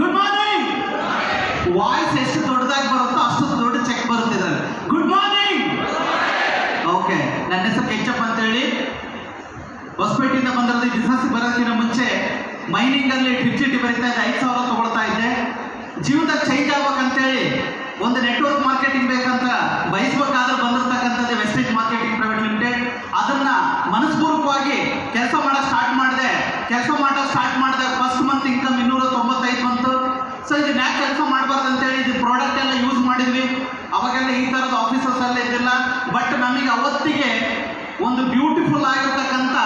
Good morning. Voice ಎಷ್ಟು ದೊಡ್ಡದಾಗಿ ಬರುತ್ತೋ ಅಷ್ಟೊಂದು ದೊಡ್ಡ ಚೆಕ್ ಬರುತ್ತೆ ಇದರಲ್ಲಿ. Good morning. ಓಕೆ, ನನ್ನ ಹೆಸರು ಕೆಚ್ಚಪ್ಪ ಅಂತ ಹೇಳಿ. ಹೊಸಪೇಟೆಯಿಂದ ಬಂದಿರೋದು. ಬಿಸ್ನೆಸ್ ಬರೋದಕ್ಕಿಂತ ಮುಂಚೆ ಮೈನಿಂಗ್ ಅಲ್ಲಿ ಡ್ರಿಪ್ ಚೀಟಿ ಬರೀತಾ ಇದ್ದೆ, 5,000 ತಗೊಳ್ತಾ ಇದ್ದೆ. ಜೀವನದಾಗ ಚೇಂಜ್ ಆಗ್ಬೇಕಂತೇಳಿ ಒಂದು ನೆಟ್ವರ್ಕ್ ಮಾರ್ಕೆಟಿಂಗ್ ಬೇಕಂತ ಬಯಸ್ಬೇಕಾದ್ರೆ ಬಂದಿರತಕ್ಕಂಥದ್ದು ವೆಸ್ಟೇಜ್ ಮಾರ್ಕೆಟಿಂಗ್ ಪ್ರೈವೇಟ್ ಲಿಮಿಟೆಡ್. ಅದನ್ನ ಮನಸ್ಪೂರ್ವಕವಾಗಿ ಕೆಲಸ ಮಾಡೋಕೆ ಸ್ಟಾರ್ಟ್ ಮಾಡಿದೆ. ಫಸ್ಟ್ ಮಂತ್ ಇನ್ಕಮ್ 295 ಬಂತು. ಸೊ ಇದನ್ನ ಯಾಕೆ ಕೆಲಸ ಮಾಡಬಾರ್ದು ಅಂತೇಳಿ ಇದು ಪ್ರಾಡಕ್ಟ್ ಎಲ್ಲ ಯೂಸ್ ಮಾಡಿದ್ವಿ. ಅವಾಗೆಲ್ಲ ಈ ಥರದ ಆಫೀಸರ್ಸ್ ಎಲ್ಲ ಇದ್ದಿಲ್ಲ. ಬಟ್ ನಮಗೆ ಅವತ್ತಿಗೆ ಒಂದು ಬ್ಯೂಟಿಫುಲ್ ಆಗಿರ್ತಕ್ಕಂಥ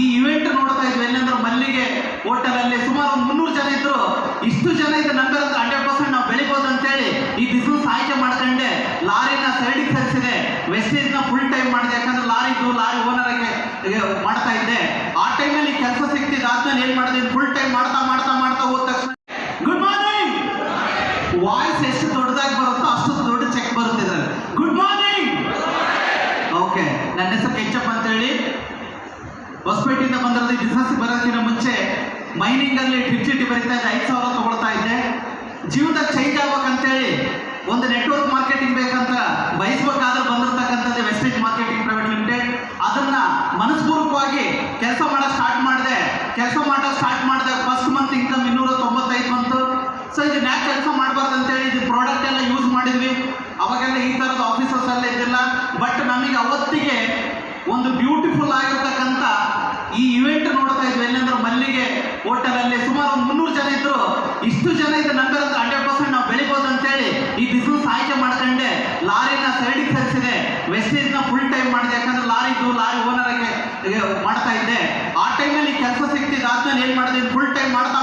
ಈ ಇವೆಂಟ್ ನೋಡ್ತಾ ಇದ್ವಿ. ಎಲ್ಲಂದ್ರೆ ಮಲ್ಲಿಗೆ ಹೋಟೆಲಲ್ಲಿ ಸುಮಾರು 300 ಜನ ಇದ್ರು. ಇಷ್ಟು ಜನ ಇದು ನಂಬರ್ 100% ನಾವು ಬೆಳಿಬೋದು ಅಂತೇಳಿ ಈ ಬಿಸ್ನೆಸ್ ಆಯ್ಕೆ ಮಾಡ್ಕೊಂಡೆ. ಲಾರಿನ ಸೈಡಿಗೆ ಸರಿಸಿದೆ, ವೆಸ್ಟೇಜ್ನ ಫುಲ್ ಟೈಮ್ ಮಾಡಿದೆ. ಯಾಕಂದ್ರೆ ಲಾರಿ ಓನರ್ಗೆ ಮಾಡ್ತಾ ಇದ್ದೆ. ಆ ಟೈಮಲ್ಲಿ ಕೆಲಸ ಸಿಗ್ತಿದ್ದು. ಆದ್ಮೇಲೆ ಏನು ಮಾಡಿದೆ, ಫುಲ್ ಟೈಮ್ ಮಾಡ್ತಾ ಹೋದ ತಕ್ಷಣ ಗುಡ್ ಮಾರ್ನಿಂಗ್. ವಾಯ್ಸ್ ಎಷ್ಟು ದೊಡ್ಡದಾಗಿ ಬರುತ್ತೋ ಅಷ್ಟೊಂದು ದೊಡ್ಡ ಚೆಕ್ ಬರುತ್ತೆ ಇದರಲ್ಲಿ. Good morning. ಓಕೆ, ನನ್ನ ಹೆಸರು ಕೆಚ್ಚಪ್ಪ ಅಂತ ಹೇಳಿ. ಹೊಸಪೇಟೆಯಿಂದ ಬಂದಿರೋದು. ಬಿಸ್ನೆಸ್ ಬರೋದಕ್ಕಿಂತ ಮುಂಚೆ ಮೈನಿಂಗ್ ಅಲ್ಲಿ ಡ್ರಿಪ್ ಚೀಟಿ ಬರೀತಾ ಇದ್ದೆ, 5,000 ತಗೊಳ್ತಾ ಇದ್ದೆ. ಜೀವನದಾಗ ಚೇಂಜ್ ಆಗ್ಬೇಕಂತೇಳಿ ಒಂದು ನೆಟ್ವರ್ಕ್ ಮಾರ್ಕೆಟಿಂಗ್ ಬೇಕಂತ ಬಯಸ್ಬೇಕಾದ್ರೆ ಬಂದಿರತಕ್ಕಂಥದ್ದು ವೆಸ್ಟೇಜ್ ಮಾರ್ಕೆಟಿಂಗ್ ಪ್ರೈವೇಟ್ ಲಿಮಿಟೆಡ್. ಅದನ್ನ ಮನಸ್ಪೂರ್ವಕವಾಗಿ ಕೆಲಸ ಮಾಡೋಕೆ ಸ್ಟಾರ್ಟ್ ಮಾಡಿದೆ. ಫಸ್ಟ್ ಮಂತ್ ಇನ್ಕಮ್ 295 ಬಂತು. ಸೊ ಇದನ್ನ ಯಾಕೆ ಕೆಲಸ ಮಾಡಬಾರ್ದು ಅಂತೇಳಿ ಇದು ಪ್ರಾಡಕ್ಟ್ ಎಲ್ಲ ಯೂಸ್ ಮಾಡಿದ್ವಿ. ಅವಾಗೆಲ್ಲ ಈ ಥರದ ಆಫೀಸರ್ಸ್ ಎಲ್ಲ ಇದ್ದಿಲ್ಲ. ಬಟ್ ನಮಗೆ ಅವತ್ತಿಗೆ ಒಂದು ಬ್ಯೂಟಿಫುಲ್ ಆಗಿರ್ತಕ್ಕಂಥ ಈ ಇವೆಂಟ್ ನೋಡ್ತಾ ಇದ್ವಿ. ಎಲ್ಲಂದ್ರೆ ಮಲ್ಲಿಗೆ ಹೋಟೆಲಲ್ಲಿ ಸುಮಾರು 300 ಜನ ಇದ್ರು. ಇಷ್ಟು ಜನ ಇದು ನಂಬರ್ 100% ನಾವು ಬೆಳಿಬೋದು ಅಂತೇಳಿ ಈ ಬಿಸ್ನೆಸ್ ಆಯ್ಕೆ ಮಾಡ್ಕೊಂಡೆ. ಲಾರಿನ ಸೈಡಿಗೆ ಸರಿಸಿದೆ, ವೆಸ್ಟೇಜ್ನ ಫುಲ್ ಟೈಮ್ ಮಾಡಿದೆ. ಯಾಕಂದ್ರೆ ಲಾರಿ ಓನರ್ಗೆ ಮಾಡ್ತಾ ಇದ್ದೆ. ಆ ಟೈಮಲ್ಲಿ ಕೆಲಸ ಸಿಗ್ತಿದ್ದು. ಆದ್ಮೇಲೆ ಏನು ಮಾಡಿದೆ, ಫುಲ್ ಟೈಮ್ ಮಾಡ್ತಾ